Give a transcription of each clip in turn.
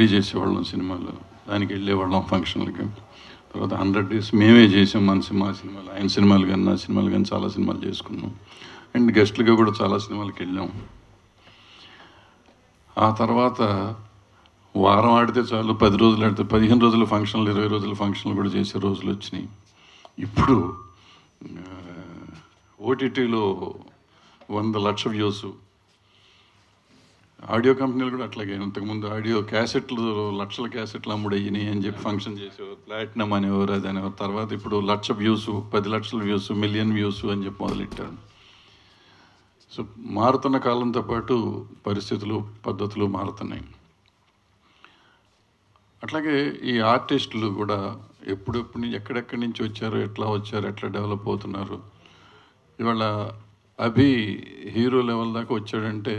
Release చేసేవాళ్ళం సినిమాలు, దానికి వెళ్ళేవాళ్ళం ఫంక్షన్లకి. తర్వాత 100 days మేమే చేసాం మన సినిమాలు, ఆయన సినిమాలు కానీ నా సినిమాలు కానీ చాలా సినిమాలు చేసుకున్నాం. అండ్ గెస్ట్లుగా కూడా చాలా సినిమాలకి వెళ్ళాం. ఆ తర్వాత వారం ఆడితే చాలు, 10 రోజులు ఆడితే 15 రోజుల ఫంక్షన్లు, 20 రోజుల ఫంక్షన్లు కూడా చేసే రోజులు వచ్చినాయి. ఇప్పుడు ఓటీటీలో 100 లక్షల వ్యూస్. ఆడియో కంపెనీలు కూడా అట్లాగే, ఇంతకుముందు ఆడియో క్యాసెట్లు లక్షల క్యాసెట్లు అమ్ముడయ్యినాయి అని చెప్పి ఫంక్షన్ చేసేవారు, ప్లాటినం అనేవారు, అది అనేవారు. తర్వాత ఇప్పుడు 1,00,000 వ్యూస్, 10 లక్షల వ్యూస్, మిలియన్ వ్యూస్ అని చెప్పి మొదలెట్టారు. సో మారుతున్న కాలంతో పాటు పరిస్థితులు, పద్ధతులు మారుతున్నాయి. అట్లాగే ఈ ఆర్టిస్టులు కూడా ఎప్పుడెప్పుడు ఎక్కడెక్కడి నుంచి వచ్చారు, ఎట్లా వచ్చారు, ఎట్లా డెవలప్ అవుతున్నారు. ఇవాళ అభి హీరో లెవెల్ దాకా వచ్చాడంటే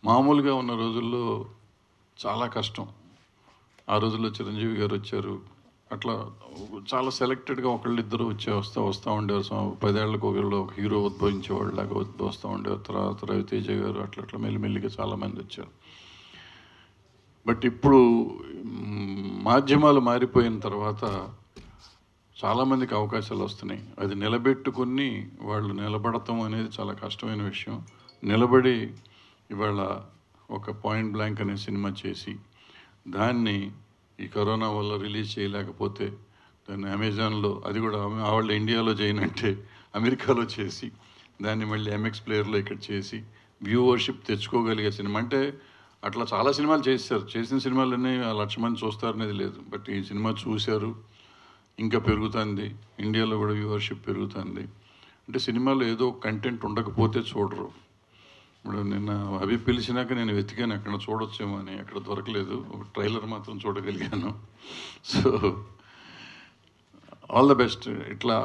మామూలుగా ఉన్న రోజుల్లో చాలా కష్టం. ఆ రోజుల్లో చిరంజీవి గారు వచ్చారు, అట్లా చాలా సెలెక్టెడ్గా ఒకళ్ళిద్దరు వస్తూ ఉండేవారు. 10 ఏళ్ళకు ఒకళ్ళు ఒక హీరో ఉద్భవించేవాళ్ళు లాగా వస్తూ ఉండేవారు. తర్వాత రవితేజ గారు అట్లా మెల్లిమెల్లిగా చాలామంది వచ్చారు. బట్ ఇప్పుడు మాధ్యమాలు మారిపోయిన తర్వాత చాలామందికి అవకాశాలు వస్తున్నాయి. అది నిలబెట్టుకుని వాళ్ళు నిలబడటం అనేది చాలా కష్టమైన విషయం. నిలబడి ఇవాళ ఒక పాయింట్ బ్లాంక్ అనే సినిమా చేసి దాన్ని ఈ కరోనా వల్ల రిలీజ్ చేయలేకపోతే దాన్ని అమెజాన్లో, అది కూడా వాళ్ళు ఇండియాలో చేయనంటే అమెరికాలో చేసి దాన్ని మళ్ళీ ఎంఎక్స్ ప్లేయర్లో ఇక్కడ చేసి వ్యూవర్షిప్ తెచ్చుకోగలిగే సినిమా. అంటే అట్లా చాలా సినిమాలు చేశారు, చేసిన సినిమాలన్నీ 1,00,000 మంది చూస్తారనేది లేదు. బట్ ఈ సినిమా చూశారు, ఇంకా పెరుగుతుంది, ఇండియాలో కూడా వ్యూవర్షిప్ పెరుగుతుంది. అంటే సినిమాలో ఏదో కంటెంట్ ఉండకపోతే చూడరు. ఇప్పుడు నిన్న అవి పిలిచినాక నేను వెతికాను ఎక్కడ చూడొచ్చేమో అని, ఎక్కడ దొరకలేదు. ఒక ట్రైలర్ మాత్రం చూడగలిగాను. So all the best. ఇట్లా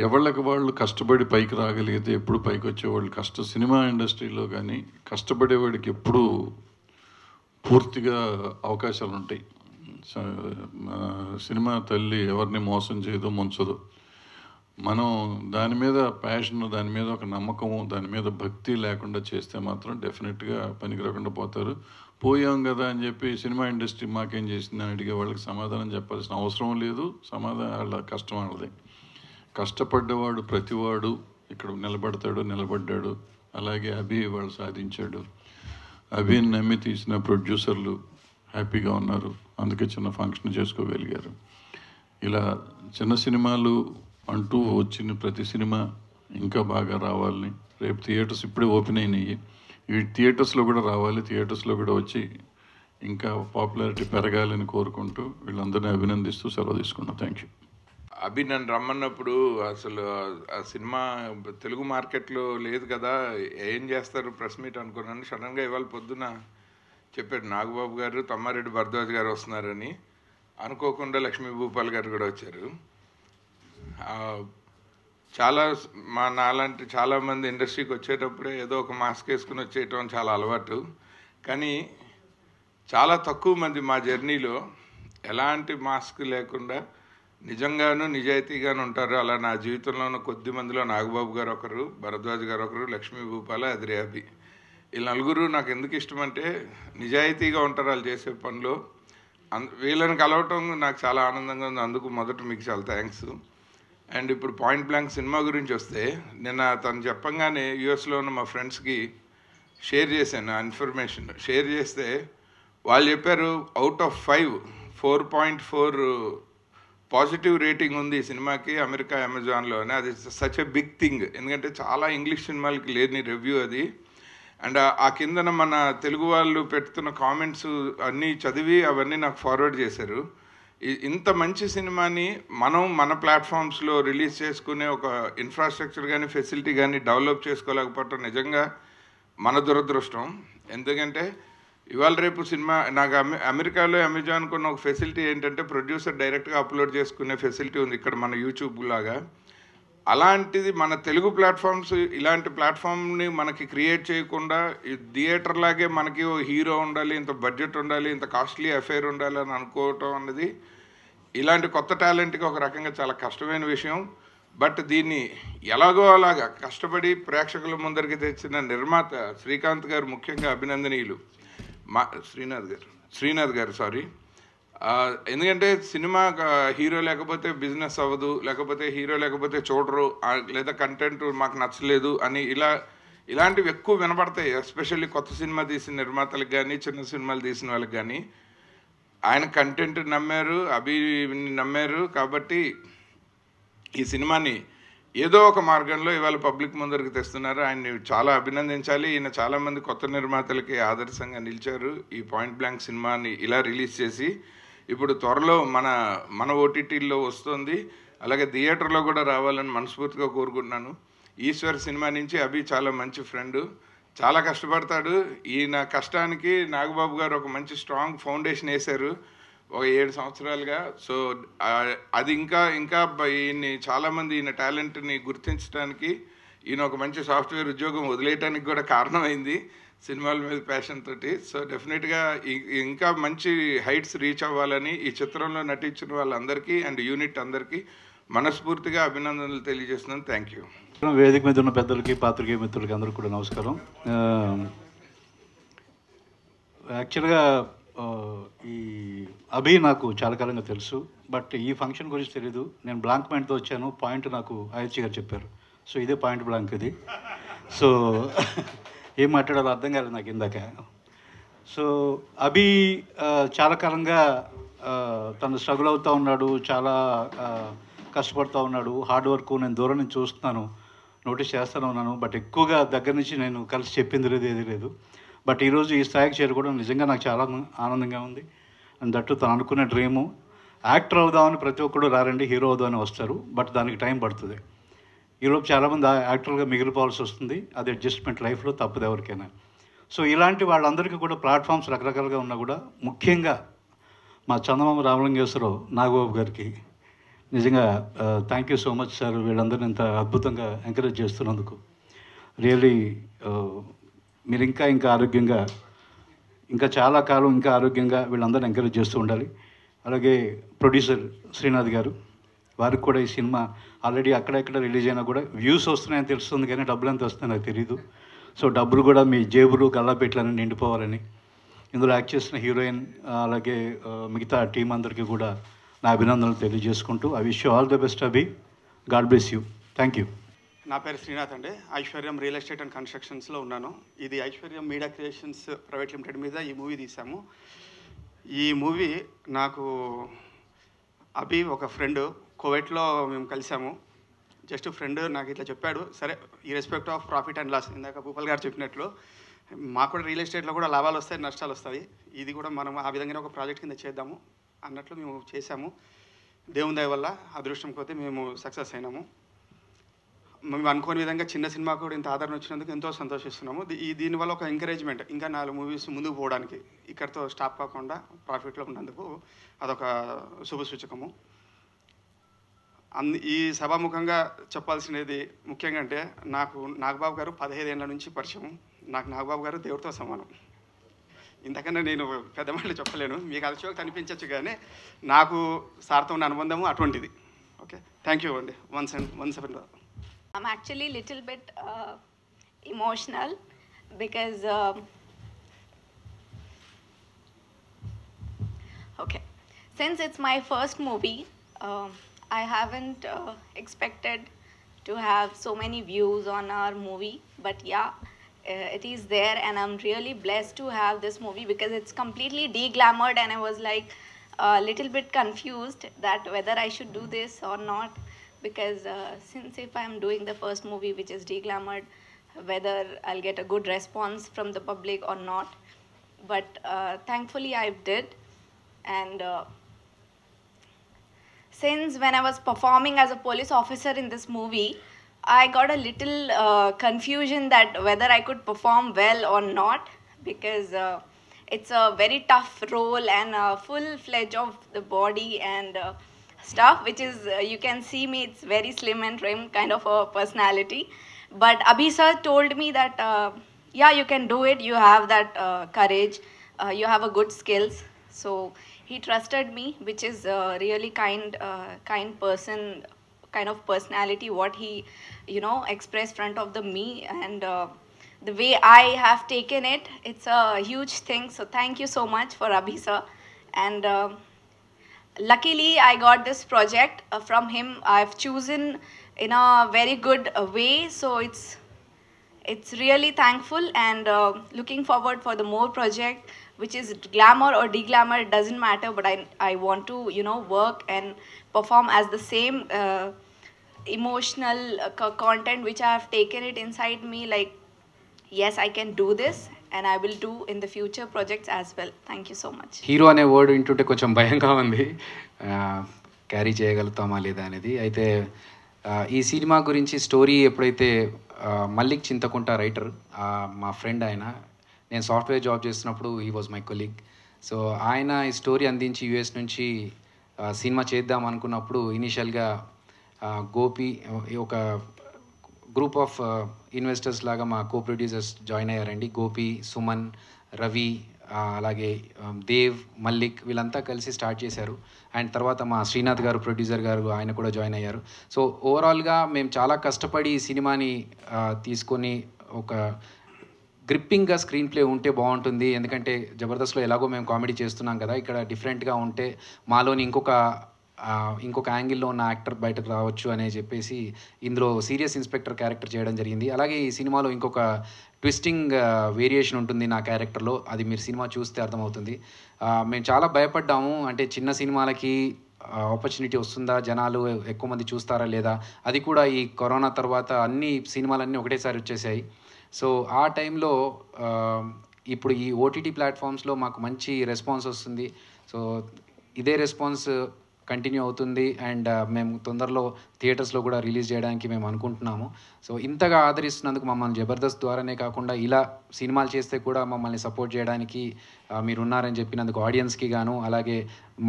ఎవళ్ళకి వాళ్ళు కష్టపడి పైకి రాగలిగితే ఎప్పుడు పైకి వచ్చేవాళ్ళు. సినిమా ఇండస్ట్రీలో కానీ కష్టపడేవాడికి ఎప్పుడూ పూర్తిగా అవకాశాలు ఉంటాయి. సినిమా తల్లి ఎవరిని మోసం చేయదు, ముంచదు. మనం దాని మీద ప్యాషన్, దాని మీద ఒక నమ్మకము, దాని మీద భక్తి లేకుండా చేస్తే మాత్రం డెఫినెట్గా పనికి రాకుండా పోతారు. పోయాం కదా అని చెప్పి సినిమా ఇండస్ట్రీ మాకేం చేసిందని అడిగే వాళ్ళకి సమాధానం చెప్పాల్సిన అవసరం లేదు. వాళ్ళ కష్టం వాళ్ళది. కష్టపడ్డవాడు ప్రతివాడు ఇక్కడ నిలబడ్డాడు. అలాగే అభి వాళ్ళు సాధించాడు. అభిని నమ్మి తీసిన ప్రొడ్యూసర్లు హ్యాపీగా ఉన్నారు, అందుకే చిన్న ఫంక్షన్ చేసుకోగలిగారు. ఇలా చిన్న సినిమాలు అంటూ వచ్చిన ప్రతి సినిమా ఇంకా బాగా రావాలని, రేపు థియేటర్స్ ఇప్పుడే ఓపెన్ అయినాయి, ఈ థియేటర్స్లో కూడా రావాలి, థియేటర్స్లో కూడా వచ్చి ఇంకా పాపులారిటీ పెరగాలని కోరుకుంటూ వీళ్ళందరినీ అభినందిస్తూ సెలవు తీసుకున్నాను. Thank you. అభి నన్ను రమ్మన్నప్పుడు అసలు ఆ సినిమా తెలుగు మార్కెట్లో లేదు కదా, ఏం చేస్తారు ప్రెస్ మీట్ అనుకున్నాను. సడన్గా ఇవాళ పొద్దున చెప్పాడు నాగబాబు గారు, తమ్మారెడ్డి భరద్వాజ్ గారు వస్తున్నారని. అనుకోకుండా లక్ష్మీ భూపాల్ గారు కూడా వచ్చారు. నాలాంటి చాలామంది ఇండస్ట్రీకి వచ్చేటప్పుడే ఏదో ఒక మాస్క్ వేసుకుని వచ్చేయటం చాలా అలవాటు. కానీ చాలా తక్కువ మంది మా జర్నీలో ఎలాంటి మాస్క్ లేకుండా నిజంగాను నిజాయితీగాను ఉంటారు. అలా నా జీవితంలో కొద్ది మందిలో నాగబాబు గారు ఒకరు, భరద్వాజ్ గారు ఒకరు, లక్ష్మీ భూపాల, అదిరే అభి. వీళ్ళ నలుగురు నాకు ఎందుకు ఇష్టం అంటే నిజాయితీగా ఉంటారు వాళ్ళు చేసే పనిలో. వీళ్ళని కలవటం నాకు చాలా ఆనందంగా ఉంది. అందుకు మొదట మీకు చాలా థ్యాంక్స్. అండ్ ఇప్పుడు పాయింట్ బ్లాంక్ సినిమా గురించి వస్తే, నిన్న తను చెప్పంగానే యూఎస్లో ఉన్న మా ఫ్రెండ్స్కి షేర్ చేశాను ఆ ఇన్ఫర్మేషన్. షేర్ చేస్తే వాళ్ళు చెప్పారు అవుట్ ఆఫ్ 5 4.4 పాజిటివ్ రేటింగ్ ఉంది ఈ సినిమాకి అమెరికా అమెజాన్లోనే. అది సచ్ ఎ బిగ్ థింగ్, ఎందుకంటే చాలా ఇంగ్లీష్ సినిమాలకి లేని రివ్యూ అది. అండ్ ఆ కిందన మన తెలుగు వాళ్ళు పెడుతున్న కామెంట్స్ అన్నీ చదివి అవన్నీ నాకు ఫార్వర్డ్ చేశారు. ఇంత మంచి సినిమాని మనం మన ప్లాట్ఫామ్స్లో రిలీజ్ చేసుకునే ఒక ఇన్ఫ్రాస్ట్రక్చర్ కానీ ఫెసిలిటీ కానీ డెవలప్ చేసుకోలేకపోవటం నిజంగా మన దురదృష్టం. ఎందుకంటే ఇవాళ రేపు సినిమా నాకు అమెరికాలో అమెజాన్కు ఉన్న ఒక ఫెసిలిటీ ఏంటంటే ప్రొడ్యూసర్ డైరెక్ట్గా అప్లోడ్ చేసుకునే ఫెసిలిటీ ఉంది ఇక్కడ మన యూట్యూబ్ లాగా. అలాంటిది మన తెలుగు ప్లాట్ఫామ్స్ ఇలాంటి ప్లాట్ఫామ్ని మనకి క్రియేట్ చేయకుండా థియేటర్ లాగే మనకి హీరో ఉండాలి, ఇంత బడ్జెట్ ఉండాలి, ఇంత కాస్ట్లీ అఫైర్ ఉండాలి అని అనుకోవటం అన్నది ఇలాంటి కొత్త టాలెంట్కి ఒక రకంగా చాలా కష్టమైన విషయం. బట్ దీన్ని ఎలాగో అలాగా కష్టపడి ప్రేక్షకుల ముందరికి తెచ్చిన నిర్మాత శ్రీకాంత్ గారు ముఖ్యంగా అభినందనీయులు. శ్రీనాథ్ గారు సారీ. ఎందుకంటే సినిమా హీరో లేకపోతే బిజినెస్ అవ్వదు, లేకపోతే హీరో లేకపోతే చూడరు, లేదా కంటెంట్ మాకు నచ్చలేదు అని ఇలాంటివి ఎక్కువ వినపడతాయి. ఎస్పెషల్లీ కొత్త సినిమా తీసిన నిర్మాతలకు కానీ చిన్న సినిమాలు తీసిన వాళ్ళకి కానీ. ఆయన కంటెంట్ నమ్మారు, అభిని నమ్మారు. కాబట్టి ఈ సినిమాని ఏదో ఒక మార్గంలో ఇవాళ పబ్లిక్ ముందరికి తెస్తున్నారు. ఆయన్ని చాలా అభినందించాలి. ఈయన చాలామంది కొత్త నిర్మాతలకి ఆదర్శంగా నిలిచారు. ఈ పాయింట్ బ్లాంక్ సినిమాని ఇలా రిలీజ్ చేసి ఇప్పుడు త్వరలో మన ఓటీటీల్లో వస్తుంది. అలాగే థియేటర్లో కూడా రావాలని మనస్ఫూర్తిగా కోరుకుంటున్నాను. ఈశ్వర్ సినిమా నుంచి అభి చాలా మంచి ఫ్రెండ్, చాలా కష్టపడతాడు. ఈయన కష్టానికి నాగబాబు గారు ఒక మంచి స్ట్రాంగ్ ఫౌండేషన్ వేశారు ఒక 7 సంవత్సరాలుగా. సో అది ఇంకా ఈయన్ని చాలామంది ఈయన టాలెంట్ని గుర్తించడానికి, ఈయన ఒక మంచి సాఫ్ట్వేర్ ఉద్యోగం వదిలేయడానికి కూడా కారణమైంది సినిమాల మీద ప్యాషన్ తోటి. సో డెఫినెట్గా ఇంకా మంచి హైట్స్ రీచ్ అవ్వాలని ఈ చిత్రంలో నటించిన వాళ్ళందరికీ అండ్ యూనిట్ అందరికీ మనస్ఫూర్తిగా అభినందనలు తెలియజేస్తున్నాను. Thank you. వేదిక మీద ఉన్న పెద్దలకి, పాత్రికేయ మిత్రులకి అందరికీ కూడా నమస్కారం. యాక్చువల్గా ఈ అభి నాకు చాలా కాలంగా తెలుసు, బట్ ఈ ఫంక్షన్ గురించి తెలీదు. నేను బ్లాంక్ మైండ్తో వచ్చాను. పాయింట్ నాకు ఆయుష్ గారు చెప్పారు. సో ఇదే పాయింట్ బ్లాంక్ ఇది. సో ఏం మాట్లాడాలో అర్థం కాలేదు నాకు ఇందాక. సో అభి చాలా కాలంగా తను స్ట్రగుల్ అవుతూ ఉన్నాడు, చాలా కష్టపడుతూ ఉన్నాడు. హార్డ్ వర్క్ నేను దూరం నుంచి చూస్తున్నాను, నోటీస్ చేస్తూనే ఉన్నాను. బట్ ఎక్కువగా దగ్గర నుంచి నేను కలిసి చెప్పింది లేదు, ఏది లేదు. బట్ ఈరోజు ఈ స్థాయికి చేరుకోవడం నిజంగా నాకు చాలా ఆనందంగా ఉంది. అండ్ దట్టు తను అనుకున్న డ్రీము యాక్టర్ అవుదామని ప్రతి ఒక్కరు రారండి, హీరో అవుదామని వస్తారు. బట్ దానికి టైం పడుతుంది. ఈరోజు చాలామంది యాక్టర్గా మిగిలిపోవాల్సి వస్తుంది. అది అడ్జస్ట్మెంట్ లైఫ్లో తప్పదు ఎవరికైనా. సో ఇలాంటి వాళ్ళందరికీ కూడా ప్లాట్ఫామ్స్ రకరకాలుగా ఉన్నా కూడా ముఖ్యంగా మా చందమామ రామలింగేశ్వరరావు నాగబాబు గారికి నిజంగా thank you so much sir. వీళ్ళందరినీ ఇంత అద్భుతంగా ఎంకరేజ్ చేస్తున్నందుకు రియలీ మీరు ఇంకా ఆరోగ్యంగా, ఇంకా చాలా కాలం ఇంకా ఆరోగ్యంగా వీళ్ళందరూ ఎంకరేజ్ చేస్తూ ఉండాలి. అలాగే ప్రొడ్యూసర్ శ్రీనాథ్ గారు, వారికి కూడా ఈ సినిమా ఆల్రెడీ అక్కడెక్కడ రిలీజ్ అయినా కూడా వ్యూస్ వస్తున్నాయని తెలుస్తుంది, కానీ డబ్బులు ఎంత వస్తున్నాయో నాకు తెలియదు. సో డబ్బులు కూడా మీ జేబులు గల్లాపెట్లని నిండిపోవాలని ఇందులో యాక్ట్ చేసిన హీరోయిన్ అలాగే మిగతా టీం అందరికీ కూడా నా అభినందనలు తెలియజేసుకుంటూ I wish you all the best Abhi. God bless you. Thank you. నా పేరు శ్రీనాథ్ అండి. ఐశ్వర్యం రియల్ ఎస్టేట్ అండ్ కన్స్ట్రక్షన్స్లో ఉన్నాను. ఇది ఐశ్వర్యం మీడియా క్రియేషన్స్ ప్రైవేట్ లిమిటెడ్ మీద ఈ మూవీ తీసాము. ఈ మూవీ నాకు అభి ఒక ఫ్రెండ్, కోవిడ్లో మేము కలిసాము. జస్ట్ ఫ్రెండ్ నాకు ఇట్లా చెప్పాడు, సరే ఈ respect of profit and loss, ఇందాక భూపాల్ గారు చెప్పినట్లు మాకు కూడా రియల్ ఎస్టేట్లో కూడా లాభాలు వస్తాయి, నష్టాలు వస్తాయి. ఇది కూడా మనం ఆ విధంగానే ఒక ప్రాజెక్ట్ కింద చేద్దాము అన్నట్లు మేము చేశాము. దేవుని దయ వల్ల అదృష్టం కొద్దీ మేము సక్సెస్ అయినాము. మేము అనుకోని విధంగా చిన్న సినిమా కూడా ఇంత ఆదరణ వచ్చినందుకు ఎంతో సంతోషిస్తున్నాము. దీనివల్ల ఒక ఎంకరేజ్మెంట్, ఇంకా 4 మూవీస్ ముందుకు పోవడానికి, ఇక్కడితో స్టాప్ కాకుండా ప్రాఫిట్లో ఉన్నందుకు అదొక శుభసూచకము. ఈ సభాముఖంగా చెప్పాల్సినది ముఖ్యంగా అంటే, నాకు నాగబాబు గారు 15 ఏళ్ళ నుంచి పరిచయం. నాకు నాగబాబు గారు దేవుడితో సమానం. ఇంతకన్నా నేను పెద్ద మాటలు చెప్పలేను, మీకు అది చూడ కనిపించవచ్చు, కానీ నాకు సార్తో ఉన్న అనుబంధము అటువంటిది. ఓకే, థ్యాంక్ యూ అండి. Once up. I'm actually a little bit emotional because okay, since it's my first movie, I haven't expected to have so many views on our movie, but yeah, it is there, and I'm really blessed to have this movie because it's completely de-glamored, and I was like a little bit confused that whether I should do this or not. Because since if I'm doing the first movie which is de-glamored, whether I'll get a good response from the public or not. But thankfully I did. And since when I was performing as a police officer in this movie, I got a little confusion that whether I could perform well or not. Because it's a very tough role and full-fledged of the body and stuff, which is you can see me, it's very slim and trim kind of a personality. But Abhi sir told me that yeah, you can do it, you have that courage, you have a good skills. So he trusted me, which is really kind person, kind of personality what he expressed front of the me. And the way I have taken it, it's a huge thing. So thank you so much for Abhi sir. And luckily, I got this project from him. I've chosen in a very good way. So it's really thankful and looking forward for the more project, which is glamour or de-glamour, it doesn't matter, but I want to, you know, work and perform as the same emotional content which I have taken it inside me, like, yes, I can do this and I will do in the future projects as well. Thank you so much. Hero అనే word వింటుంటే కొంచెం భయంగా ఉంది, carry చేయగలుగుతామా లేదా అనేది. అయితే ఈ cinema గురించి స్టోరీ ఎప్పుడైతే మల్లిక్ చింతకుంట రైటర్, మా ఫ్రెండ్ ఆయన, నేను సాఫ్ట్వేర్ జాబ్ చేస్తున్నప్పుడు he was my colleague. So ఆయన ఈ స్టోరీ అందించి యూఎస్ నుంచి సినిమా చేద్దాం అనుకున్నప్పుడు ఇనీషియల్గా గోపి ఒక గ్రూప్ ఆఫ్ ఇన్వెస్టర్స్ లాగా మా కో ప్రొడ్యూసర్స్ జాయిన్ అయ్యారండి. గోపి, సుమన్, రవి, అలాగే దేవ్, మల్లిక్ వీళ్ళంతా కలిసి స్టార్ట్ చేశారు. అండ్ తర్వాత మా శ్రీనాథ్ గారు, ప్రొడ్యూసర్ గారు, ఆయన కూడా జాయిన్ అయ్యారు. సో ఓవరాల్గా మేము చాలా కష్టపడి ఈ సినిమాని తీసుకొని ఒక గ్రిప్పింగ్గా స్క్రీన్ ప్లే ఉంటే బాగుంటుంది, ఎందుకంటే జబర్దస్త్లో ఎలాగో మేము కామెడీ చేస్తున్నాం కదా, ఇక్కడ డిఫరెంట్గా ఉంటే మాలోని ఇంకొక యాంగిల్లో ఉన్న యాక్టర్ బయటకు రావచ్చు అని చెప్పేసి ఇందులో సీరియస్ ఇన్స్పెక్టర్ క్యారెక్టర్ చేయడం జరిగింది. అలాగే ఈ సినిమాలో ఇంకొక ట్విస్టింగ్ వేరియేషన్ ఉంటుంది నా క్యారెక్టర్లో, అది మీరు సినిమా చూస్తే అర్థమవుతుంది. మేము చాలా భయపడ్డాము, అంటే చిన్న సినిమాలకి ఆపర్చునిటీ వస్తుందా, జనాలు ఎక్కువ మంది చూస్తారా లేదా, అది కూడా ఈ కరోనా తర్వాత అన్ని సినిమాలన్నీ ఒకటేసారి వచ్చేసాయి. సో ఆ టైంలో ఇప్పుడు ఈ ఓటీటీ ప్లాట్ఫామ్స్లో మాకు మంచి రెస్పాన్స్ వస్తుంది. సో ఇదే రెస్పాన్స్ కంటిన్యూ అవుతుంది అండ్ మేము తొందరలో థియేటర్స్లో కూడా రిలీజ్ చేయడానికి మేము అనుకుంటున్నాము. సో ఇంతగా ఆదరిస్తున్నందుకు మమ్మల్ని జబర్దస్త్ ద్వారానే కాకుండా ఇలా సినిమాలు చేస్తే కూడా మమ్మల్ని సపోర్ట్ చేయడానికి మీరున్నారని చెప్పినందుకు ఆడియన్స్కి గాను, అలాగే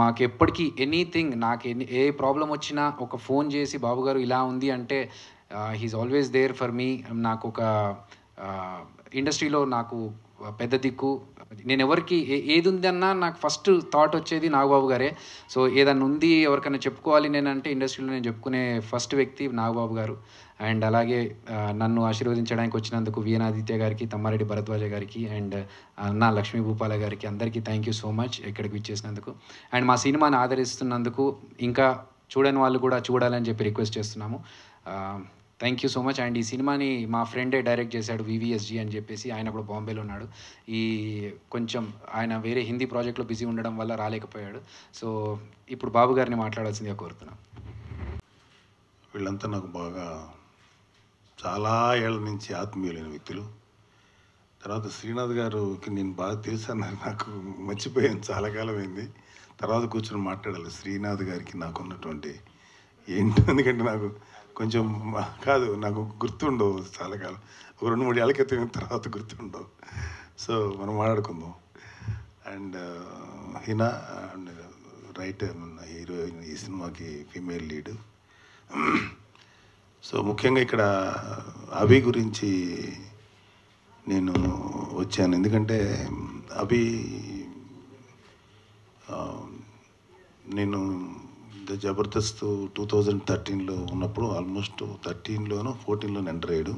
మాకు ఎప్పటికీ ఎనీథింగ్, నాకు ఏ ప్రాబ్లం వచ్చినా ఒక ఫోన్ చేసి బాబు గారు ఇలా ఉంది అంటే he is always there for me. నాకు ఒక ఇండస్ట్రీలో నాకు పెద్ద దిక్కు, నేను ఎవరికి ఏది ఉందన్నా నాకు ఫస్ట్ థాట్ వచ్చేది నాగబాబు గారే. సో ఏదన్నా ఉంది ఎవరికైనా చెప్పుకోవాలి నేనంటే ఇండస్ట్రీలో నేను చెప్పుకునే ఫస్ట్ వ్యక్తి నాగబాబు గారు. అండ్ అలాగే నన్ను ఆశీర్వదించడానికి వచ్చినందుకు విఎనాదిత్య గారికి, తమ్మారెడ్డి భరద్వాజ గారికి అండ్ అన్నా లక్ష్మీ భూపాల గారికి అందరికీ థ్యాంక్ యూ సో మచ్ ఇక్కడికి విచ్చేసినందుకు. అండ్ మా సినిమాని ఆదరిస్తున్నందుకు ఇంకా చూడని వాళ్ళు కూడా చూడాలని చెప్పి రిక్వెస్ట్ చేస్తున్నాము. Thank you so much. And ఈ సినిమాని మా ఫ్రెండే డైరెక్ట్ చేశాడు, వివిఎస్జీ అని చెప్పేసి, ఆయన కూడా బాంబేలో ఉన్నాడు. కొంచెం ఆయన వేరే హిందీ ప్రాజెక్ట్లో బిజీ ఉండడం వల్ల రాలేకపోయాడు. సో ఇప్పుడు బాబు గారిని మాట్లాడాల్సిందిగా కోరుతున్నాం. వీళ్ళంతా నాకు బాగా చాలా ఏళ్ళ నుంచి ఆత్మీయులైన వ్యక్తులు. తర్వాత శ్రీనాథ్ గారికి నేను బాగా తెలుసు అన్నారు, నాకు మర్చిపోయాను, చాలా కాలం అయింది. తర్వాత కూర్చొని మాట్లాడాలి శ్రీనాథ్ గారికి నాకున్నటువంటి ఏంటి, ఎందుకంటే నాకు కొంచెం కాదు, నాకు గుర్తుండవు చాలా కాలం, ఒక 2-3 ఏళ్ళ క్రితం తర్వాత గుర్తుండవు. సో మనం మాట్లాడుకుందాం. And Heena and writer, heroine, ఈ సినిమాకి ఫీమేల్ లీడ్. సో ముఖ్యంగా ఇక్కడ అభి గురించి నేను వచ్చాను, ఎందుకంటే అభి నేను జబర్దస్త్ 2013లో ఉన్నప్పుడు ఆల్మోస్ట్ 13లోనో 14లో ఎంటర్ అయ్యాడు.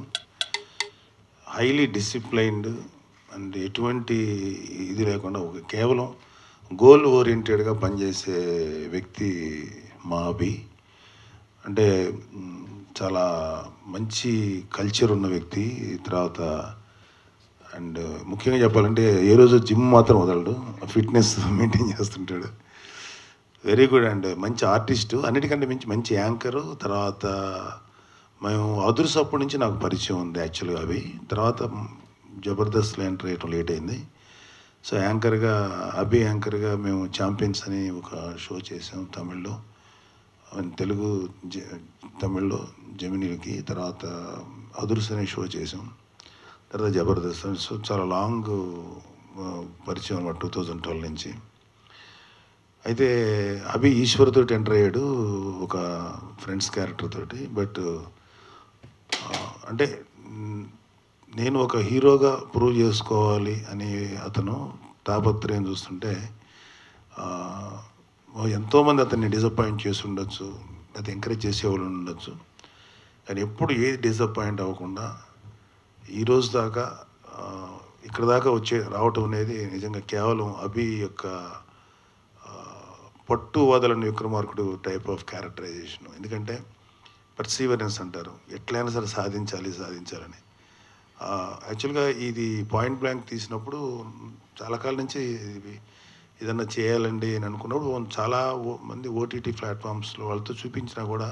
హైలీ డిసిప్లైన్డ్ అండ్ ఎటువంటి ఇది లేకుండా ఒక కేవలం గోల్ ఓరియంటెడ్గా పనిచేసే వ్యక్తి మా అభి. అంటే చాలా మంచి కల్చర్ ఉన్న వ్యక్తి. తర్వాత అండ్ ముఖ్యంగా చెప్పాలంటే ఏ రోజు జిమ్ మాత్రం వదలడు, ఫిట్నెస్ మెయింటైన్ చేస్తుంటాడు. వెరీ గుడ్ అండ్ మంచి ఆర్టిస్టు, అన్నిటికంటే మంచి యాంకరు. తర్వాత మేము అదుర్స్ అప్పటి నుంచి నాకు పరిచయం ఉంది యాక్చువల్గా అవి. తర్వాత జబర్దస్త్లో ఎంటర్ అయ్యటం లేట్ అయింది. సో యాంకర్గా మేము ఛాంపియన్స్ అని ఒక షో చేసాం తమిళ్లో, తెలుగు తమిళ్లో జెమినీకి. తర్వాత అదుర్స్ అనే షో చేసాం, తర్వాత జబర్దస్త్. సో చాలా లాంగ్ పరిచయం అన్నమాట 2012 నుంచి. అయితే అభి ఈశ్వర్తో ఎంటర్ అయ్యాడు ఒక ఫ్రెండ్స్ క్యారెక్టర్ తోటి. బట్ అంటే నేను ఒక హీరోగా ప్రూవ్ చేసుకోవాలి అని అతను తాపత్రయం చూస్తుంటే ఎంతోమంది అతన్ని డిసప్పాయింట్ చేసి ఉండొచ్చు, అది ఎంకరేజ్ చేసేవాళ్ళు ఉండొచ్చు, కానీ ఎప్పుడు ఏది డిసప్పాయింట్ అవ్వకుండా ఈరోజు దాకా ఇక్కడ దాకా రావటం అనేది నిజంగా కేవలం అభి యొక్క పట్టు వదలని విక్రమార్కుడు టైప్ ఆఫ్ క్యారెక్టరైజేషన్. ఎందుకంటే పర్సీవరెన్స్ అంటారు, ఎట్లయినా సరే సాధించాలని. యాక్చువల్గా ఇది పాయింట్ బ్లాంక్ తీసినప్పుడు చాలా కాలం నుంచి ఏదన్నా చేయాలండి అని అనుకున్నప్పుడు చాలా మంది ఓటీటీ ప్లాట్ఫామ్స్లో వాళ్ళతో చూపించినా కూడా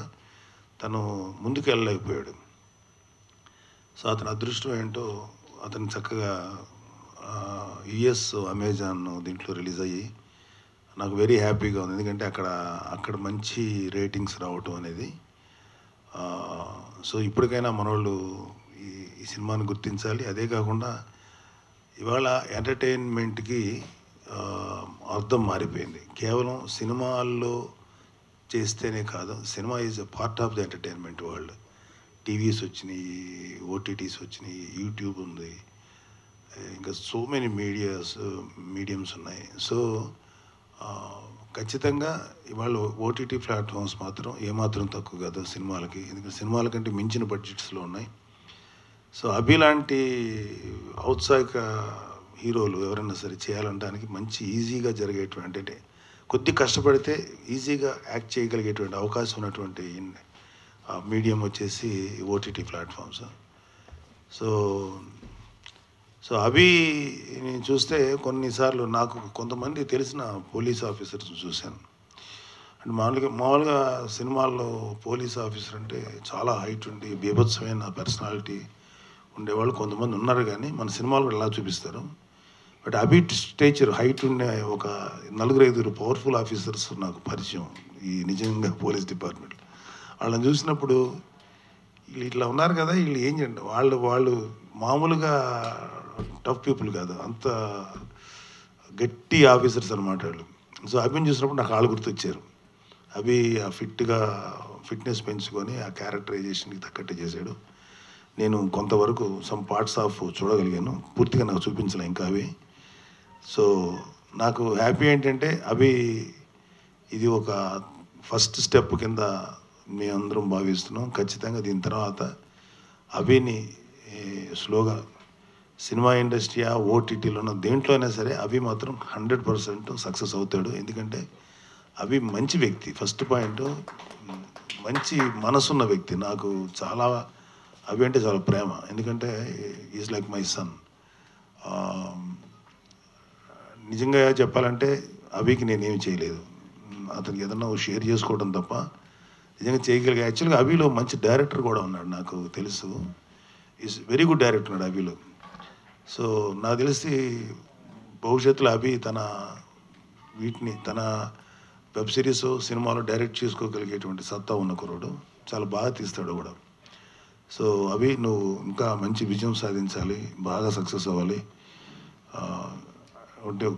తను ముందుకు వెళ్ళలేకపోయాడు. సో అతని అదృష్టం ఏంటో అతను చక్కగా యుఎస్ అమెజాన్ దీంట్లో రిలీజ్ అయ్యి నాకు వెరీ హ్యాపీగా ఉంది. ఎందుకంటే అక్కడ మంచి రేటింగ్స్ రావటం అనేది. సో ఇప్పటికైనా మనోళ్ళు ఈ సినిమాని గుర్తించాలి. అదే కాకుండా ఇవాళ ఎంటర్టైన్మెంట్కి అర్థం మారిపోయింది. కేవలం సినిమాల్లో చేస్తేనే కాదు, cinema is a part of the entertainment world. TVs వచ్చినాయి, ఓటీటీస్ వచ్చినాయి, యూట్యూబ్ ఉంది, ఇంకా సో మెనీ మీడియమ్స్ ఉన్నాయి. సో ఖచ్చితంగా ఇవాళ ఓటీటీ ప్లాట్ఫామ్స్ మాత్రం ఏమాత్రం తక్కువ కాదు సినిమాలకి. ఎందుకంటే సినిమాల కంటే మించిన బడ్జెట్స్లో ఉన్నాయి. సో అభి లాంటి ఔత్సాహిక హీరోలు ఎవరైనా సరే చేయాలంటానికి మంచి ఈజీగా జరిగేటువంటి, అంటే కొద్ది కష్టపడితే ఈజీగా యాక్ట్ చేయగలిగేటువంటి అవకాశం ఉన్నటువంటి మీడియం వచ్చేసి ఓటీటీ ప్లాట్ఫామ్స్. సో అవి నేను చూస్తే కొన్నిసార్లు నాకు కొంతమంది తెలిసిన పోలీస్ ఆఫీసర్స్ చూశాను. అంటే మామూలుగా సినిమాల్లో పోలీస్ ఆఫీసర్ అంటే చాలా హైట్ ఉండి బీభత్సమైన పర్సనాలిటీ ఉండేవాళ్ళు కొంతమంది ఉన్నారు, కానీ మన సినిమాలు ఎలా చూపిస్తారు. బట్ అభి స్టేచర్ హైట్ ఉండే ఒక 4-5 పవర్ఫుల్ ఆఫీసర్స్ నాకు పరిచయం ఈ నిజంగా పోలీస్ డిపార్ట్మెంట్లో. వాళ్ళని చూసినప్పుడు వీళ్ళు ఇట్లా ఉన్నారు కదా, వీళ్ళు ఏం చేయండి, వాళ్ళు మామూలుగా టఫ్ పీపుల్ కాదు, అంత గట్టి ఆఫీసర్స్ అనమాట వాళ్ళు. సో అభిని చూసినప్పుడు నాకు వాళ్ళు గుర్తొచ్చారు. అభి ఆ ఫిట్నెస్ పెంచుకొని ఆ క్యారెక్టరైజేషన్కి తగ్గట్టు చేశాడు. నేను కొంతవరకు సమ్ పార్ట్స్ ఆఫ్ చూడగలిగాను, పూర్తిగా నాకు చూపించలే ఇంకా అవి. సో నాకు హ్యాపీ ఏంటంటే అభి ఇది ఒక ఫస్ట్ స్టెప్ కింద మేము అందరం భావిస్తున్నాం. ఖచ్చితంగా దీని తర్వాత అభిని స్లోగా సినిమా ఇండస్ట్రీయా ఓటీటీలోనో దేంట్లోనే సరే అభి మాత్రం 100% సక్సెస్ అవుతాడు. ఎందుకంటే అభి మంచి వ్యక్తి, ఫస్ట్ పాయింట్ మంచి మనసున్న వ్యక్తి. నాకు చాలా అభి అంటే చాలా ప్రేమ. ఎందుకంటే ఈజ్ లైక్ మై సన్. నిజంగా చెప్పాలంటే అభికి నేనేమి చేయలేదు, అతనికి ఏదన్నా షేర్ చేసుకోవడం తప్ప నిజంగా చేయగలిగా. యాక్చువల్గా అభిలో మంచి డైరెక్టర్ కూడా ఉన్నాడు, నాకు తెలుసు. ఈజ్ వెరీ గుడ్ డైరెక్టర్ ఉన్నాడు అభిలో. సో నాకు తెలిసి భవిష్యత్తులో అభి తన వెబ్ సిరీస్ సినిమాలో డైరెక్ట్ చేసుకోగలిగేటువంటి సత్తా ఉన్న కుర్రాడు, చాలా బాగా తీస్తాడు కూడా. సో అభి నువ్వు ఇంకా మంచి విజయం సాధించాలి, బాగా సక్సెస్ అవ్వాలి.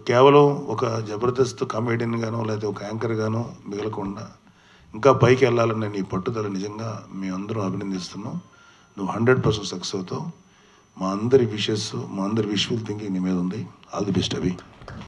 కేవలం ఒక జబర్దస్త్ కామెడియన్ గానో లేకపోతే ఒక యాంకర్ గానో మిగలకుండా ఇంకా పైకి వెళ్ళాలన్న నీ పట్టుదల నిజంగా మేమందరం అభినందిస్తున్నాం. నువ్వు 100% సక్సెస్ అవుతావు. మా అందరి విషెస్, మా అందరి విషువల్ థింకింగ్ నీ మీద ఉంది. All the best Abhi.